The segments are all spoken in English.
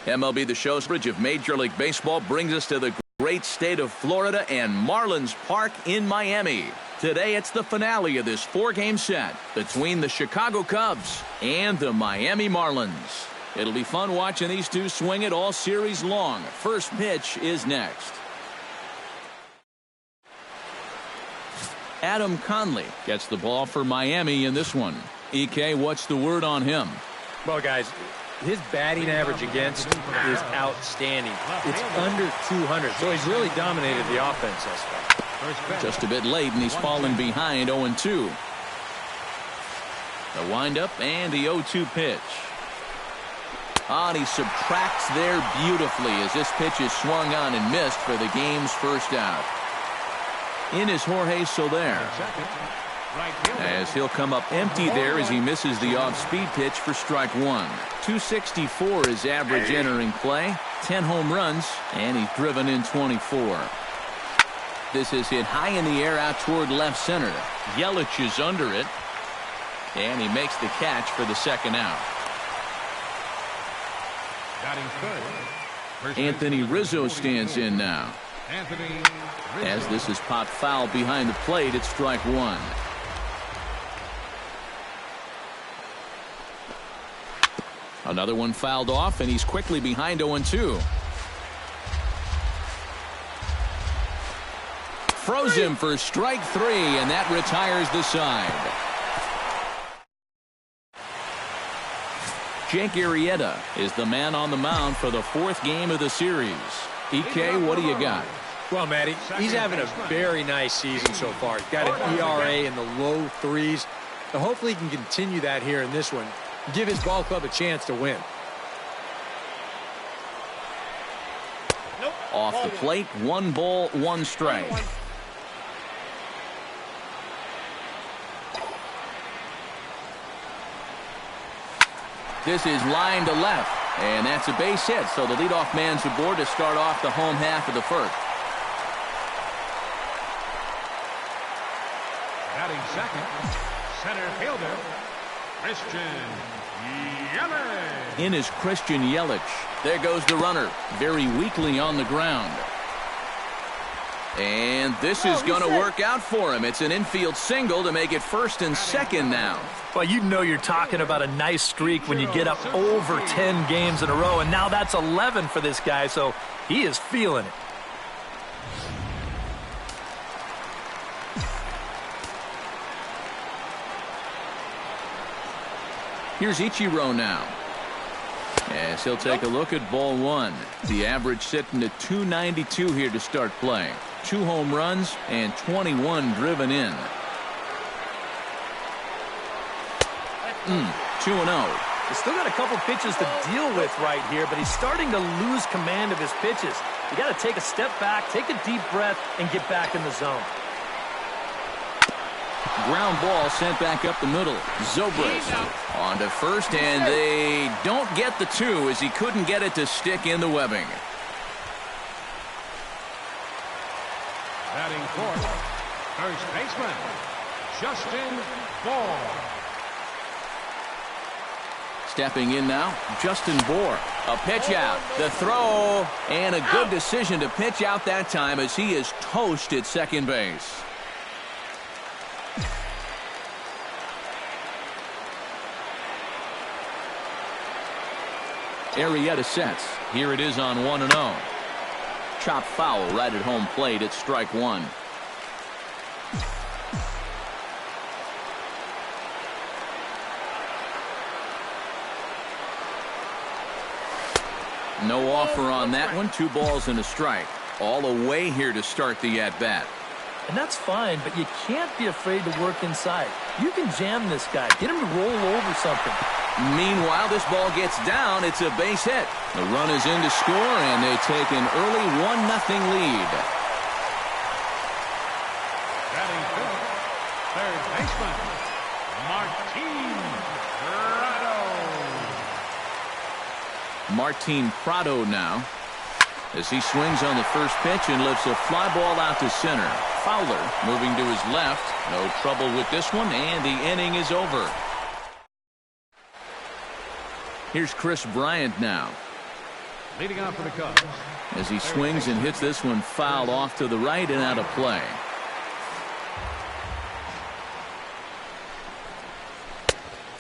MLB The Show's coverage of Major League Baseball brings us to the great state of Florida and Marlins Park in Miami. Today it's the finale of this four-game set between the Chicago Cubs and the Miami Marlins. It'll be fun watching these two swing it all series long. First pitch is next. Adam Conley gets the ball for Miami in this one. EK, what's the word on him? Well, guys, his batting average against is outstanding. It's under 200, so he's really dominated the offense thus far. Just a bit late, and he's fallen behind 0-2. The windup and the 0-2 pitch. And he subtracts there beautifully as this pitch is swung on and missed for the game's first out. In is Jorge Soler, as he'll come up empty there as he misses the off-speed pitch for strike one. 264 is average entering play, 10 home runs, and he's driven in 24. This is hit high in the air out toward left center. Yelich is under it, and he makes the catch for the second out. Anthony Rizzo stands in now. As this is popped foul behind the plate, it's strike one. Another one fouled off, and he's quickly behind 0-2. Froze him for strike three, and that retires the side. Jake Arrieta is the man on the mound for the fourth game of the series. EK, what do you got? Well, Matty, he's having a very nice season so far. He's got an ERA in the low threes. So hopefully he can continue that here in this one. Give his ball club a chance to win. Off the plate, 1 ball, 1 strike. This is line to left, and that's a base hit, so the leadoff man's aboard to start off the home half of the first. Batting second, center fielder, Christian Yelich. In is Christian Yelich. There goes the runner, very weakly on the ground. And this is going to work out for him. It's an infield single to make it first and second now. Well, you know you're talking about a nice streak when you get up over 10 games in a row, and now that's 11 for this guy, so he is feeling it. Here's Ichiro now, as he'll take a look at ball one. The average sitting at 292 here to start play. 2 home runs and 21 driven in. 2-0. He's still got a couple pitches to deal with right here, but he's starting to lose command of his pitches. You got to take a step back, take a deep breath, and get back in the zone. Ground ball sent back up the middle. Zobrist on to first, and they don't get the 2 as he couldn't get it to stick in the webbing. Batting fourth, first baseman, Justin Bour. Stepping in now, Justin Bour. A pitch out, the throw, and a good decision to pitch out that time as he is toast at second base. Arrieta sets. Here it is on 1-0. Chop foul right at home plate. It's strike one. No offer on that one. 2 balls and a strike. All away here to start the at-bat. And that's fine, but you can't be afraid to work inside. You can jam this guy. Get him to roll over something. Meanwhile, this ball gets down. It's a base hit. The run is in to score, and they take an early 1-0 lead. Batting fifth, third baseman, Martin Prado now, as he swings on the first pitch and lifts a fly ball out to center. Fowler moving to his left. No trouble with this one, and the inning is over. Here's Chris Bryant now. Leading off for the Cubs. As he swings and hits this one foul off to the right and out of play.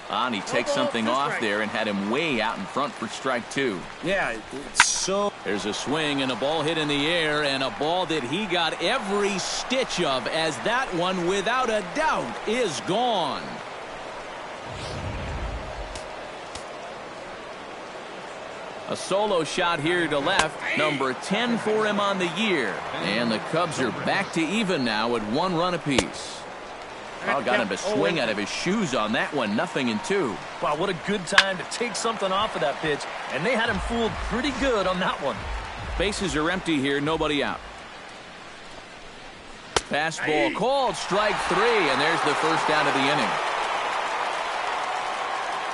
And he takes something off there and had him way out in front for strike two. Yeah, it's so. There's a swing and a ball hit in the air, and a ball that he got every stitch of, as that one without a doubt is gone. A solo shot here to left, number 10 for him on the year. And the Cubs are back to even now at 1 run apiece. Oh, got him to swing out of his shoes on that one. 0-2. Wow, what a good time to take something off of that pitch. And they had him fooled pretty good on that one. Bases are empty here, nobody out. Fastball called, strike 3, and there's the first out of the inning.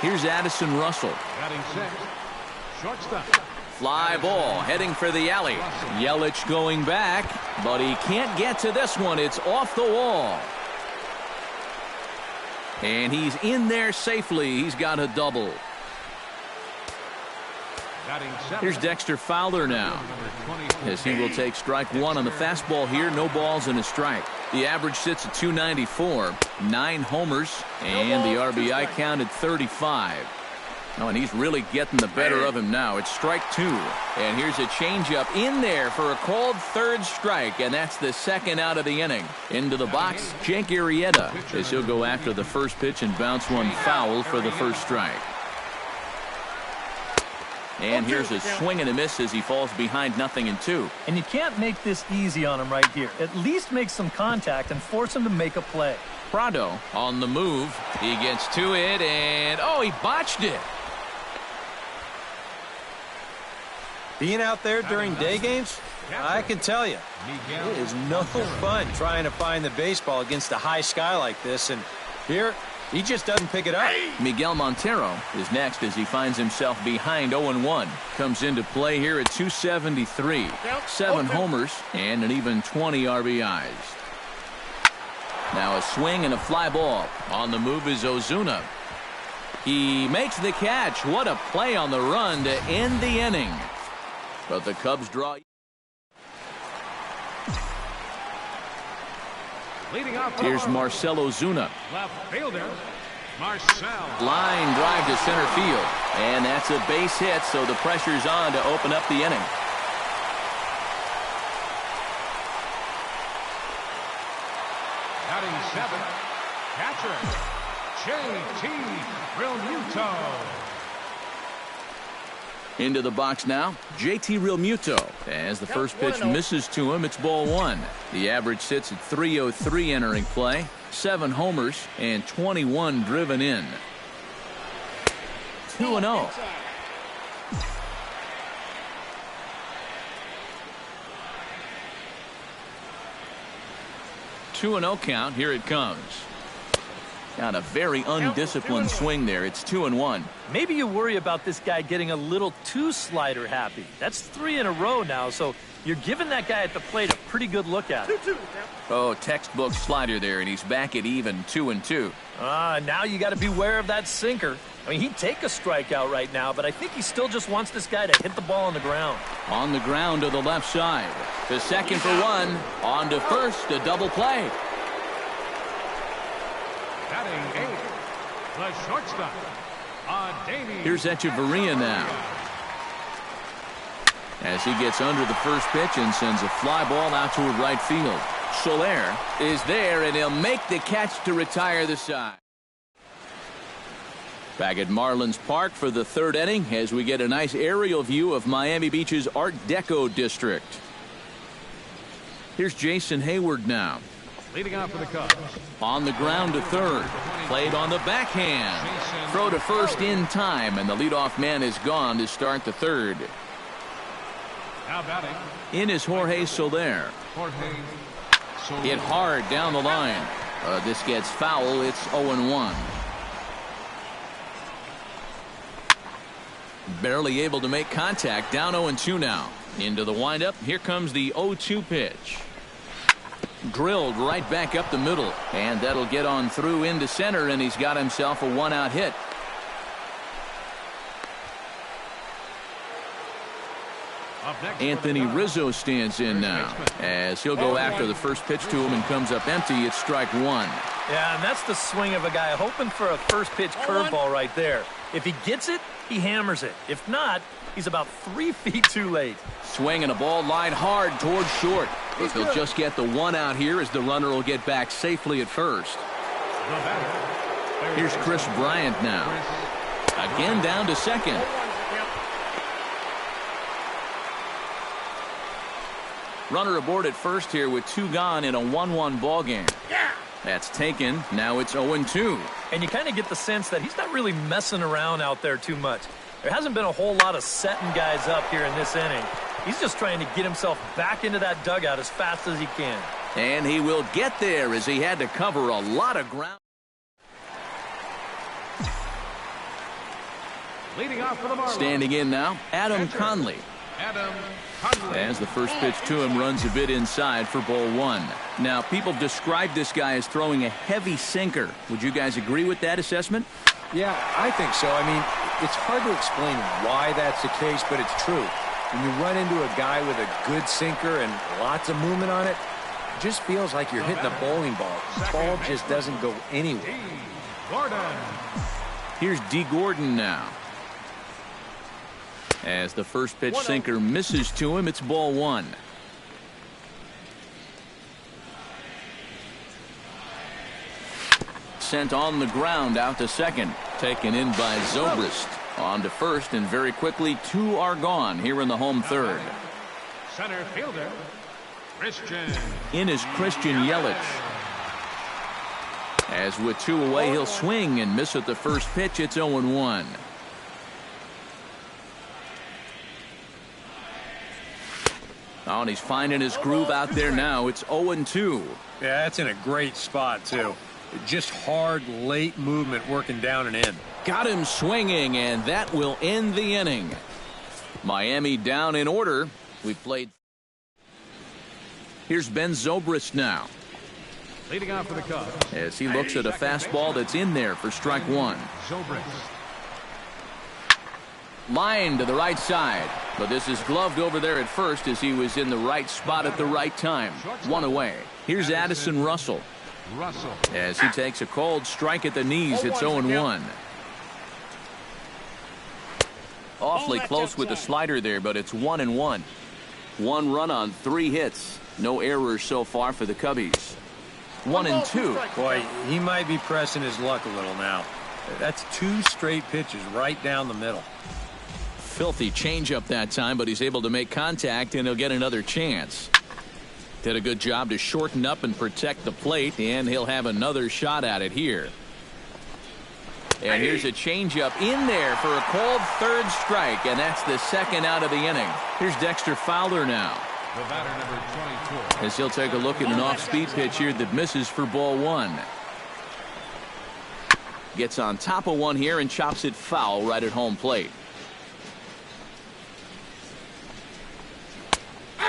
Here's Addison Russell. Batting sixth. Shortstop. Fly ball heading for the alley. Yelich going back, but he can't get to this one. It's off the wall. And he's in there safely. He's got a double. Here's Dexter Fowler now, as he will take strike 1 on the fastball here. No balls and a strike. The average sits at 294, 9 homers, and the RBI count at 35. Oh, and he's really getting the better of him now. It's strike 2. And here's a changeup in there for a called third strike, and that's the second out of the inning. Into the box, Jake Arrieta, as he'll go after the first pitch and bounce one foul for the first strike. And here's a swing and a miss as he falls behind 0-2. And you can't make this easy on him right here. At least make some contact and force him to make a play. Prado on the move. He gets to it, and oh, he botched it. Being out there during day games, I can tell you, it is no fun trying to find the baseball against a high sky like this. And here, he just doesn't pick it up. Miguel Montero is next as he finds himself behind 0-1. Comes into play here at 273. 7 homers and an even 20 RBIs. Now a swing and a fly ball. On the move is Ozuna. He makes the catch. What a play on the run to end the inning. But the Cubs draw. Here's Marcell Ozuna. Left fielder, Marcell. Line drive to center field. And that's a base hit, so the pressure's on to open up the inning. Batting 7th, catcher, J.T. Realmuto. Into the box now, J.T. Realmuto. As the first pitch misses to him, it's ball 1. The average sits at 303 entering play. 7 homers and 21 driven in. 2-0. Two and 0 count. Here it comes. Got a very undisciplined swing there. It's 2-1. Maybe you worry about this guy getting a little too slider happy. That's 3 in a row now, so you're giving that guy at the plate a pretty good look at it. Oh, textbook slider there, and he's back at even 2-2. Now you got to beware of that sinker. I mean, he'd take a strikeout right now, but I think he still just wants this guy to hit the ball on the ground. On the ground to the left side. To second for 1. On to first, a double play. Batting 8th, the shortstop, Here's Echeverria now. As he gets under the first pitch and sends a fly ball out toward right field. Soler is there, and he'll make the catch to retire the side. Back at Marlins Park for the 3rd inning as we get a nice aerial view of Miami Beach's Art Deco district. Here's Jason Hayward now. Leading off for the Cubs. On the ground to third. Played on the backhand. Throw to first in time, and the leadoff man is gone to start the 3rd. Now batting. In is Jorge Soler. Hit hard down the line. This gets foul. It's 0-1. Barely able to make contact. Down 0-2 now. Into the windup. Here comes the 0-2 pitch. Drilled right back up the middle, and that'll get on through into center, and he's got himself a 1-out hit. Anthony Rizzo stands in now as he'll go after the first pitch to him and comes up empty. It's strike one. Yeah, and that's the swing of a guy hoping for a first pitch curveball right there. If he gets it, he hammers it. If not, he's about 3 feet too late. Swing and a ball lined hard towards short. But they'll just get the one out here as the runner will get back safely at first. Here's Chris Bryant now. Again down to second. Runner aboard at first here with 2 gone in a 1-1 ball game. That's taken. Now it's 0-2. And you kind of get the sense that he's not really messing around out there too much. There hasn't been a whole lot of setting guys up here in this inning. He's just trying to get himself back into that dugout as fast as he can. And he will get there as he had to cover a lot of ground. Leading off for the Marlins. Standing in now, Adam Conley. As the first pitch to him runs a bit inside for ball one. Now, people describe this guy as throwing a heavy sinker. Would you guys agree with that assessment? Yeah, I think so. I mean, it's hard to explain why that's the case, but it's true. When you run into a guy with a good sinker and lots of movement on it, it just feels like you're hitting a bowling ball. The ball just doesn't go anywhere. Here's D. Gordon now. As the first pitch sinker misses to him, it's ball one. Sent on the ground out to second. Taken in by Zobrist. On to first, and very quickly 2 are gone here in the home third. Center fielder, Christian. In is Christian Yelich. As with 2 away, he'll swing and miss at the first pitch. It's 0-1. Oh, and he's finding his groove out there now. It's 0-2. Yeah, that's in a great spot, too. Just hard, late movement working down and in. Got him swinging, and that will end the inning. Miami down in order. We've played. Here's Ben Zobrist now. Leading off for the Cubs. As he looks at a fastball that's in there for strike one. Zobrist. Line to the right side, but this is gloved over there at first as he was in the right spot at the right time. 1 away. Here's Addison Russell. As he takes a cold strike at the knees, it's 0-1. Awfully close with the slider there, but it's 1-1. 1 run on 3 hits. No errors so far for the Cubbies. 1-2. Boy, he might be pressing his luck a little now. That's 2 straight pitches right down the middle. Filthy changeup that time, but he's able to make contact, and he'll get another chance. Did a good job to shorten up and protect the plate, and he'll have another shot at it here. And here's a changeup in there for a called third strike, and that's the second out of the inning. Here's Dexter Fowler now. The batter, number 24. As he'll take a look at an off-speed pitch here that misses for ball one. Gets on top of one here and chops it foul right at home plate.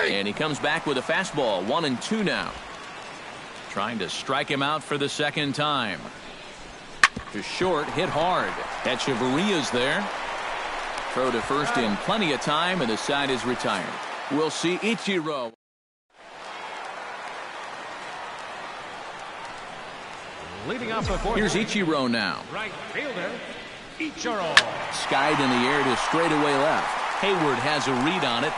And he comes back with a fastball. 1-2 now. Trying to strike him out for the second time. To short, hit hard. Echeverria's there. Throw to first in plenty of time, and the side is retired. We'll see Ichiro. Leading off the fourth. Here's Ichiro now. Right fielder, Ichiro. Skied in the air to straightaway left. Hayward has a read on it.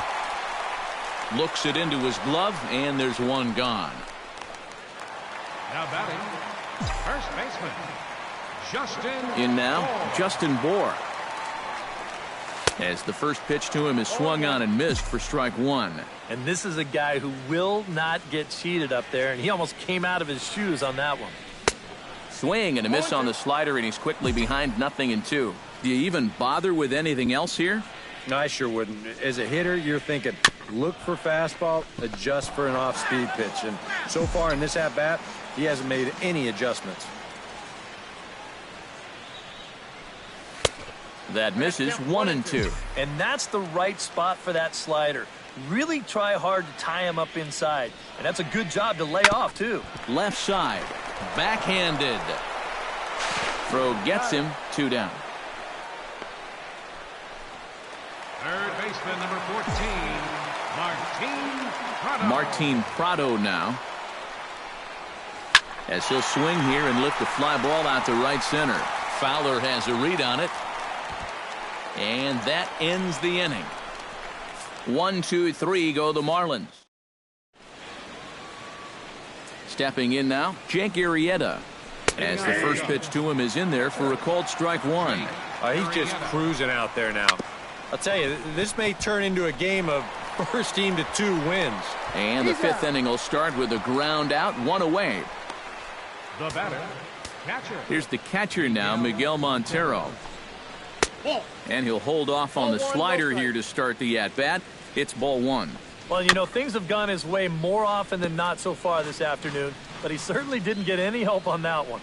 Looks it into his glove, and there's 1 gone. Now batting, first baseman, Justin. In now, Justin Bohr. As the first pitch to him is swung on and missed for strike one. And this is a guy who will not get cheated up there, and he almost came out of his shoes on that one. Swing and a miss on the slider, and he's quickly behind 0-2. Do you even bother with anything else here? No, I sure wouldn't. As a hitter, you're thinking, look for fastball, adjust for an off-speed pitch. And so far in this at-bat, he hasn't made any adjustments. That misses. 1-2. And that's the right spot for that slider. Really try hard to tie him up inside. And that's a good job to lay off, too. Left side. Backhanded. Throw gets him. 2 down. Third baseman, number 14, Martin Prado now. As he'll swing here and lift the fly ball out to right center. Fowler has a read on it. And that ends the inning. 1, 2, 3 go the Marlins. Stepping in now, Jake Arrieta. As the first pitch to him is in there for a called strike one. He's just cruising out there now. I'll tell you, this may turn into a game of first team to 2 wins. And the 5th inning will start with a ground out, 1 away. The batter, catcher. Here's the catcher now, Miguel Montero. And he'll hold off on the slider here to start the at-bat. It's ball 1. Well, you know, things have gone his way more often than not so far this afternoon, but he certainly didn't get any help on that one.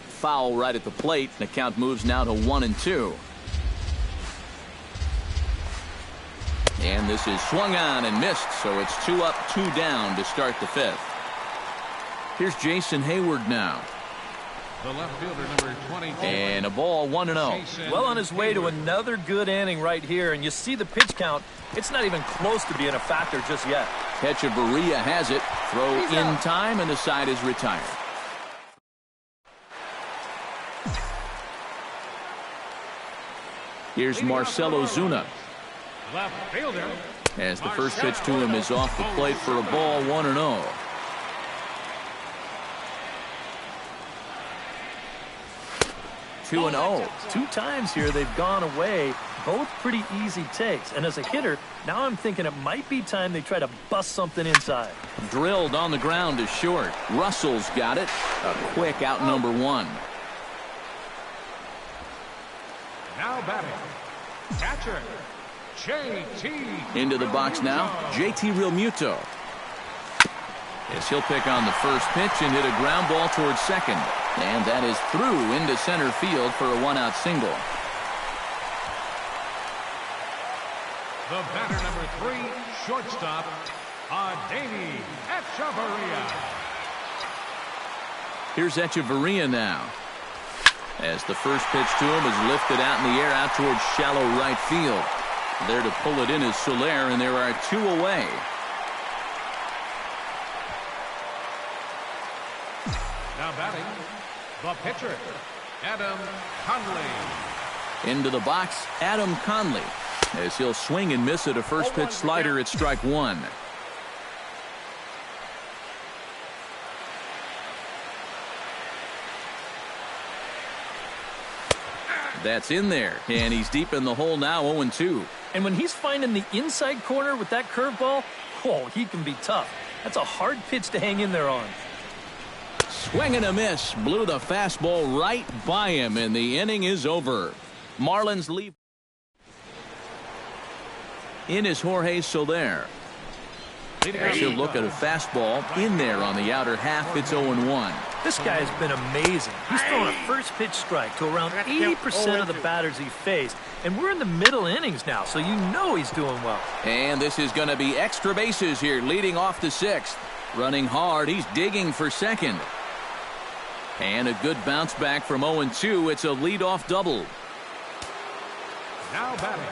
Foul right at the plate. The count moves now to 1-2. And this is swung on and missed, so it's 2 up, 2 down to start the 5th. Here's Jason Hayward now. The left fielder, number 24. And a ball, 1-0. Well on his way to another good inning right here, and you see the pitch count. It's not even close to being a factor just yet. Echeverria has it. Throw in time, and the side is retired. Here's Marcelo Zuna. Left fielder. As the first pitch to him is off the plate for a ball, 1-0. Two and 0. 2 times here they've gone away. Both pretty easy takes. And as a hitter, now I'm thinking it might be time they try to bust something inside. Drilled on the ground to short. Russell's got it. A quick out number 1. Now batting, catcher, J.T. Into the box now, J.T. Realmuto. As he'll pick on the first pitch and hit a ground ball towards second. And that is through into center field for a 1-out single. The batter, number 3, shortstop, Adeiny Echeverria. Here's Echeverria now. As the first pitch to him is lifted out in the air out towards shallow right field. There to pull it in is Soler, and there are 2 away. Now batting, the pitcher, Adam Conley. Into the box, Adam Conley. As he'll swing and miss at a first pitch slider at strike 1. That's in there, and he's deep in the hole now, 0-2. And when he's finding the inside corner with that curveball, oh, he can be tough. That's a hard pitch to hang in there on. Swing and a miss. Blew the fastball right by him, and the inning is over. Marlins leave. In is Jorge Soler. As he'll look at a fastball in there on the outer half. It's 0-1. This guy has been amazing. He's thrown a first pitch strike to around 80% of the batters he faced. And we're in the middle innings now, so you know he's doing well. And this is going to be extra bases here, leading off the 6th. Running hard, he's digging for second. And a good bounce back from 0-2. It's a leadoff double. Now batting,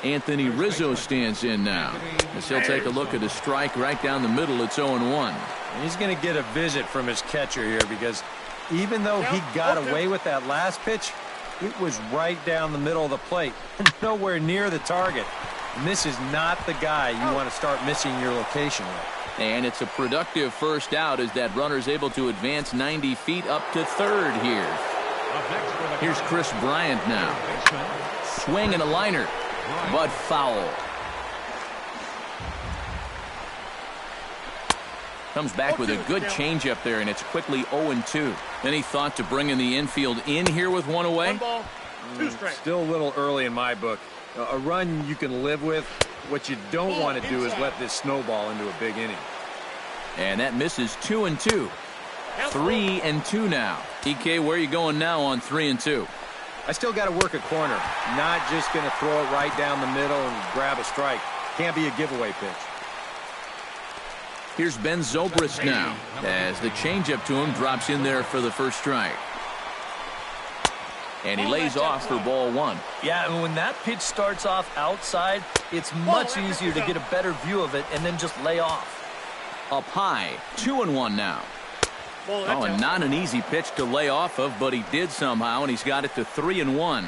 Anthony Rizzo stands in now. As he'll take a look at a strike right down the middle. It's 0-1. He's going to get a visit from his catcher here, because even though he got away with that last pitch, it was right down the middle of the plate, nowhere near the target. And this is not the guy you want to start missing your location with. And it's a productive first out as that runner's able to advance 90 feet up to third here. Here's Chris Bryant now. Swing and a liner, but foul. Comes back with a good changeup there, and it's quickly 0-2. Any thought to bringing the infield in here with 1 away? 1 ball, 2 strikes. Still a little early in my book. A run you can live with. What you don't want to do is let this snowball into a big inning. And that misses 2-2. 3-2 now. EK, where are you going now on 3-2? I still got to work a corner. Not just going to throw it right down the middle and grab a strike. Can't be a giveaway pitch. Here's Ben Zobrist now, as the changeup to him drops in there for the first strike. and he lays off for ball one. Yeah, and when that pitch starts off outside, it's much easier to get a better view of it and then just lay off. Up high, 2-1 now. Oh, and not an easy pitch to lay off of, but he did somehow, and he's got it to 3-1.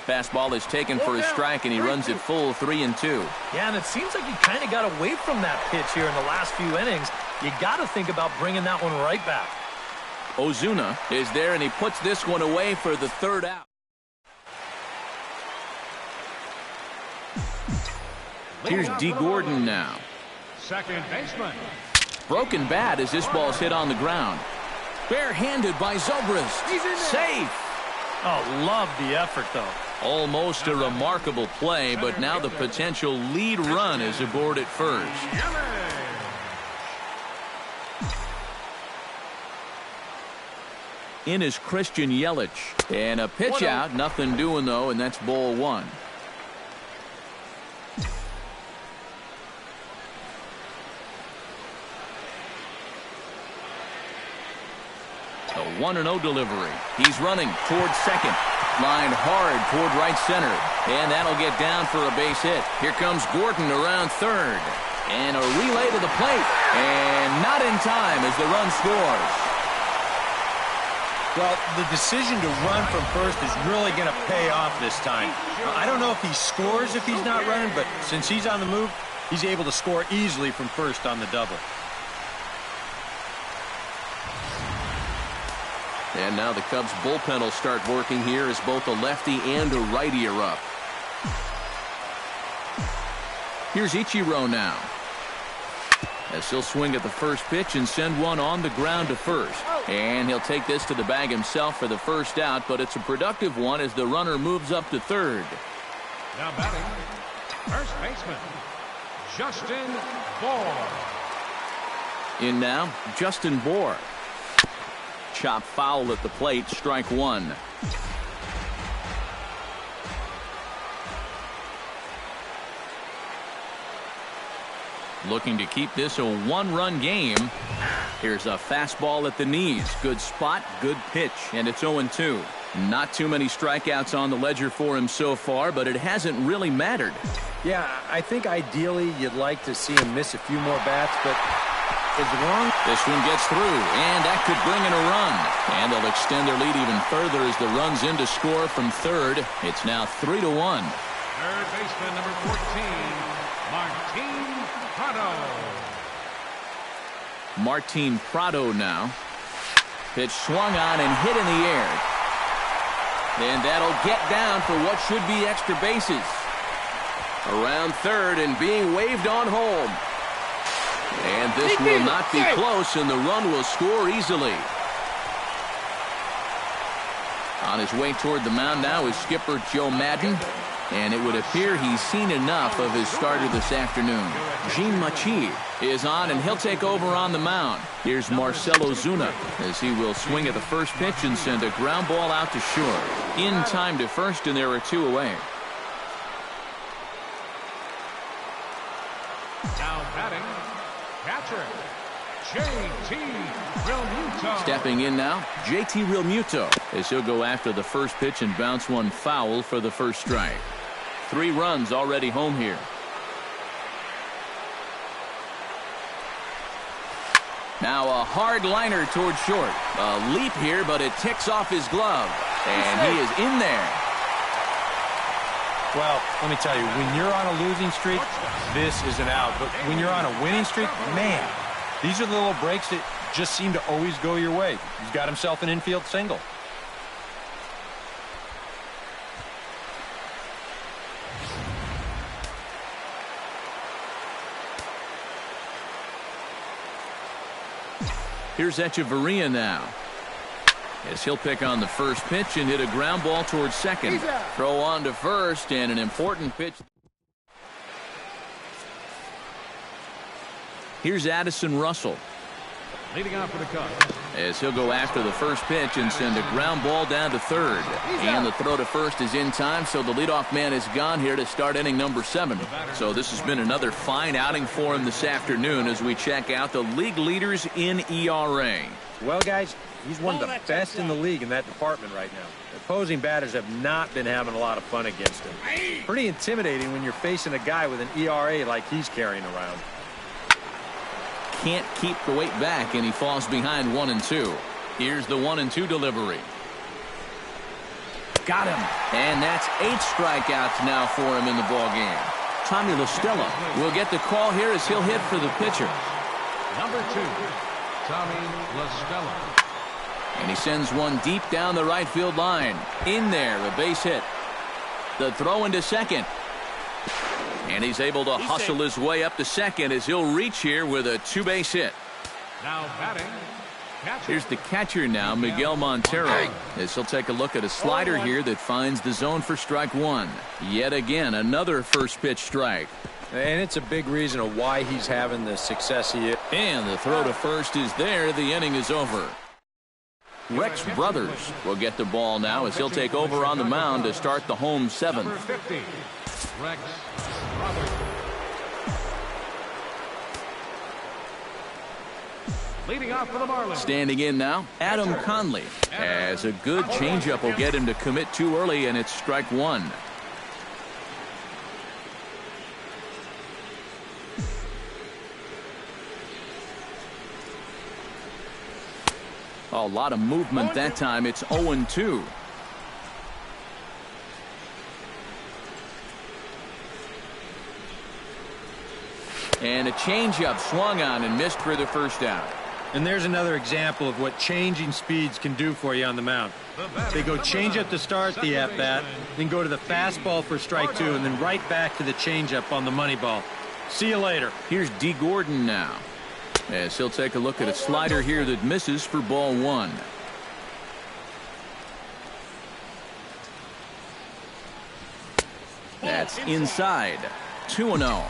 Fastball is taken for a strike, and he runs it full 3-2. Yeah, and it seems like he kind of got away from that pitch here in the last few innings. You got to think about bringing that one right back. Ozuna is there, and he puts this one away for the third out. Here's D. Gordon now. Second baseman. Broken bat as this ball's hit on the ground. Barehanded by Zobrist. Safe. Oh, love the effort, though. Almost a remarkable play, but now the potential lead run is aboard at first. In is Christian Yelich. And a pitch out. Nothing doing, though, and that's ball one. A 1-0 delivery. He's running towards second. Lined hard toward right center. And that'll get down for a base hit. Here comes Gordon around third. And a relay to the plate. And not in time as the run scores. Well, the decision to run from first is really going to pay off this time. I don't know if he scores if he's not running, but since he's on the move, he's able to score easily from first on the double. And now the Cubs bullpen will start working here as both a lefty and a righty are up. Here's Ichiro now. As he'll swing at the first pitch and send one on the ground to first. And he'll take this to the bag himself for the first out, but it's a productive one as the runner moves up to third. Now batting, first baseman, Justin Bour. In now, Justin Bour. Chop foul at the plate, strike one. Looking to keep this a one-run game. Here's a fastball at the knees. Good spot, good pitch, and it's 0-2. Not too many strikeouts on the ledger for him so far, but it hasn't really mattered. Yeah, I think ideally you'd like to see him miss a few more bats, but is wrong. This one gets through, and that could bring in a run. And they'll extend their lead even further as the run's in to score from third. It's now 3-1. Third baseman, number 14, Martin Prado. Martin Prado now. Pitch swung on and hit in the air. And that'll get down for what should be extra bases. Around third and being waved on home. And this will not be close, and the run will score easily. On his way toward the mound now is skipper Joe Madden. And it would appear he's seen enough of his starter this afternoon. Jean Machi is on, and he'll take over on the mound. Here's Marcell Ozuna as he will swing at the first pitch and send a ground ball out to short. In time to first, and there are two away. Now batting, catcher, J.T. Realmuto. Stepping in now, J.T. Realmuto as he'll go after the first pitch and bounce one foul for the first strike. 3 runs already home here. Now a hard liner toward short. A leap here, but it ticks off his glove. And he is in there. Well, let me tell you, when you're on a losing streak, this is an out. But when you're on a winning streak, man, these are the little breaks that just seem to always go your way. He's got himself an infield single. Here's Echeverria now. As he'll pick on the first pitch and hit a ground ball towards second. Throw on to first, and an important pitch. Here's Addison Russell. Leading off for the Cubs. As he'll go after the first pitch and send a ground ball down to third. And the throw to first is in time, so the leadoff man is gone here to start inning number 7. So this has been another fine outing for him this afternoon as we check out the league leaders in ERA. Well, guys, He's one of the best in the league in that department right now. Opposing batters have not been having a lot of fun against him. Pretty intimidating when you're facing a guy with an ERA like he's carrying around. Can't keep the weight back, and he falls behind 1-2. Here's the 1-2 delivery. Got him. And that's 8 strikeouts now for him in the ball game. Tommy La Stella will get the call here as he'll hit for the pitcher. Number 2, Tommy La Stella. And he sends one deep down the right field line. In there, a base hit. The throw into second. And he's able to hustle his way up to second as he'll reach here with a 2-base hit. Now batting. Here's the catcher now, Miguel Montero, as he'll take a look at a slider here that finds the zone for strike 1. Yet again, another first pitch strike. And it's a big reason of why he's having the success he is. And the throw to first is there. The inning is over. Rex Brothers will get the ball now as he'll take over on the mound to start the home 7th. Number 50, Rex Brothers. Leading off for the Marlins. Standing in now, Adam Conley. As a good changeup will get him to commit too early, and it's strike 1. A lot of movement that time. It's 0-2. And a changeup swung on and missed for the first out. And there's another example of what changing speeds can do for you on the mound. They go changeup to start the at-bat, then go to the fastball for strike 2, and then right back to the changeup on the money ball. See you later. Here's D. Gordon now, as he'll take a look at a slider here that misses for ball 1. That's inside. 2-0.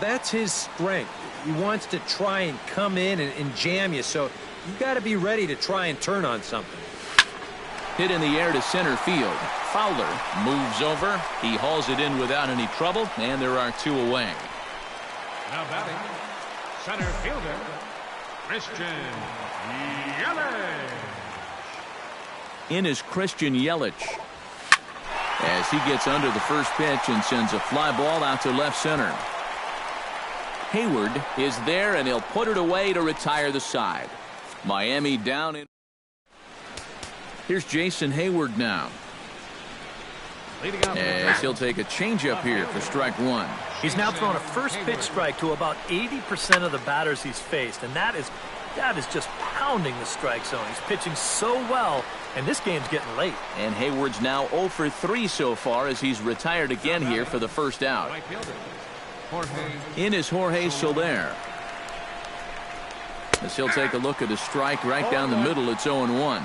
That's his strength. He wants to try and come in and jam you, so you got to be ready to try and turn on something. Hit in the air to center field. Fowler moves over. He hauls it in without any trouble, and there are 2 away. Now batting, center fielder, Christian Yelich. In is Christian Yelich, as he gets under the first pitch and sends a fly ball out to left center. Hayward is there, and he'll put it away to retire the side. Miami down in. Here's Jason Hayward now, as he'll take a changeup here for strike 1. He's now thrown a first pitch strike to about 80% of the batters he's faced, and that is just pounding the strike zone. He's pitching so well, and this game's getting late. And Hayward's now 0 for 3 so far as he's retired again here for the first out. In is Jorge Soler, as he'll take a look at a strike right down the middle. It's 0-1.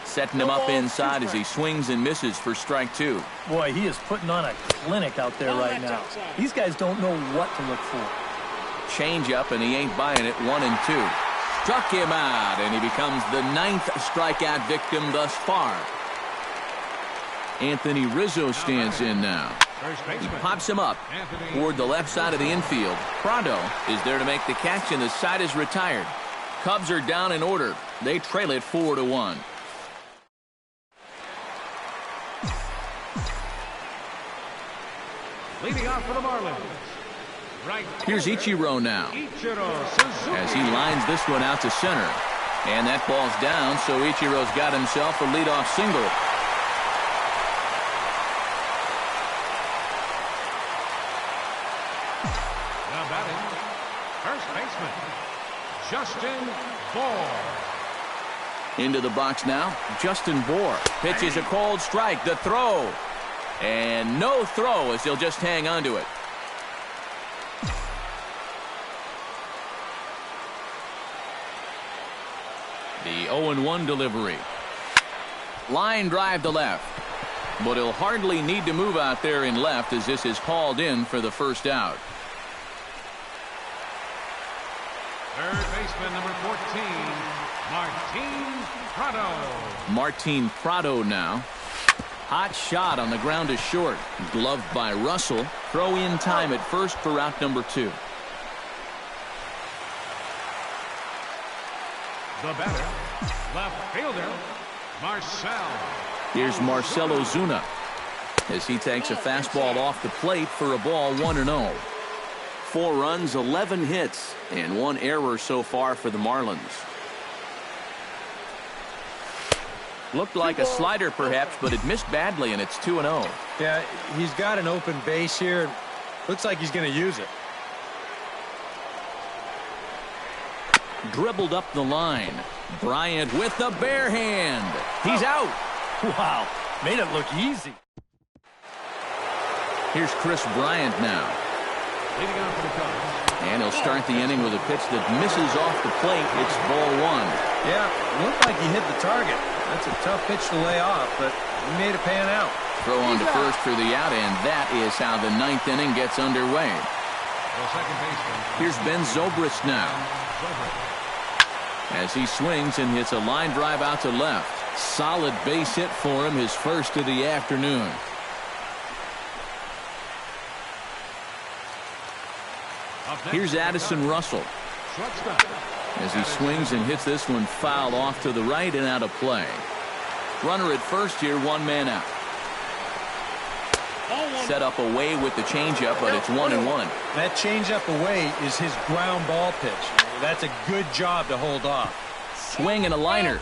Setting him up inside as he swings and misses for strike 2. Boy, he is putting on a clinic out there right now. These guys don't know what to look for. Change up, and he ain't buying it. 1-2. Struck him out, and he becomes the 9th strikeout victim thus far. Anthony Rizzo stands in now. He pops him up toward the left side of the infield. Prado is there to make the catch, and the side is retired. Cubs are down in order. They trail it 4-1. Leading off for the Marlins. Right. Here's Ichiro now, as he lines this one out to center. And that ball's down, so Ichiro's got himself a leadoff single. Now batting, first baseman, Justin Bohr. Into the box now, Justin Bohr pitches a cold strike. The throw. And no throw, as he'll just hang on to it. The 0-1 delivery. Line drive to left. But he'll hardly need to move out there in left, as this is hauled in for the first out. Third baseman, number 14, Martin Prado. Martin Prado now. Hot shot on the ground is short. Gloved by Russell. Throw in time at first for out number 2. The batter, left fielder, Marcell. Here's Marcell Ozuna as he takes a fastball off the plate for a ball 1-0. 4 runs, 11 hits, and 1 error so far for the Marlins. Looked like a slider perhaps, but it missed badly, and it's 2-0. Yeah, he's got an open base here. Looks like he's going to use it. Dribbled up the line. Bryant with the bare hand. He's out. Wow, made it look easy. Here's Chris Bryant now. Leading off for the Cubs. And he'll start the inning with a pitch that misses off the plate. It's ball 1. Yeah, looked like he hit the target. That's a tough pitch to lay off, but he made it pan out. Throw on to first for the out, and that is how the 9th inning gets underway. The second baseman. Here's Ben Zobrist now. As he swings and hits a line drive out to left. Solid base hit for him, his first of the afternoon. Here's Addison Russell as he swings and hits this one foul off to the right and out of play. Runner at first here, 1 man out. Set up away with the changeup, but it's 1-1. That changeup away is his ground ball pitch. That's a good job to hold off. Swing and a liner.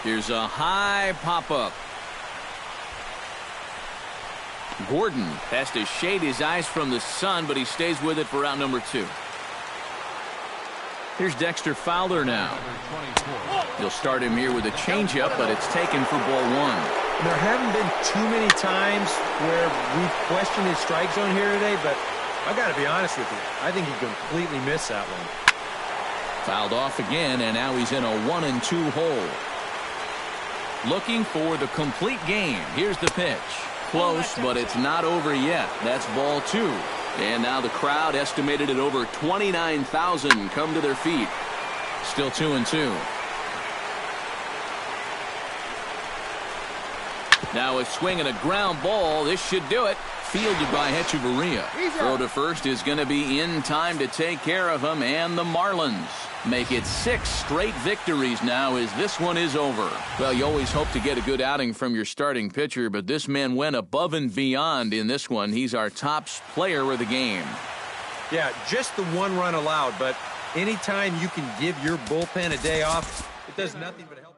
Here's a high pop-up. Gordon has to shade his eyes from the sun, but he stays with it for out number 2. Here's Dexter Fowler now. They'll start him here with a changeup, but it's taken for ball 1. There haven't been too many times where we've questioned his strike zone here today, but I've got to be honest with you. I think he completely missed that one. Fouled off again, and now he's in a 1-2 hole. Looking for the complete game. Here's the pitch. Close, but it's not over yet. That's ball 2. And now the crowd, estimated at over 29,000, come to their feet. Still 2-2. Now a swing and a ground ball. This should do it. Fielded by Hechavarria. Throw to first is going to be in time to take care of him, and the Marlins make it 6 straight victories now as this one is over. Well, you always hope to get a good outing from your starting pitcher, but this man went above and beyond in this one. He's our top player of the game. Yeah, just the 1 run allowed, but anytime you can give your bullpen a day off, it does nothing but help.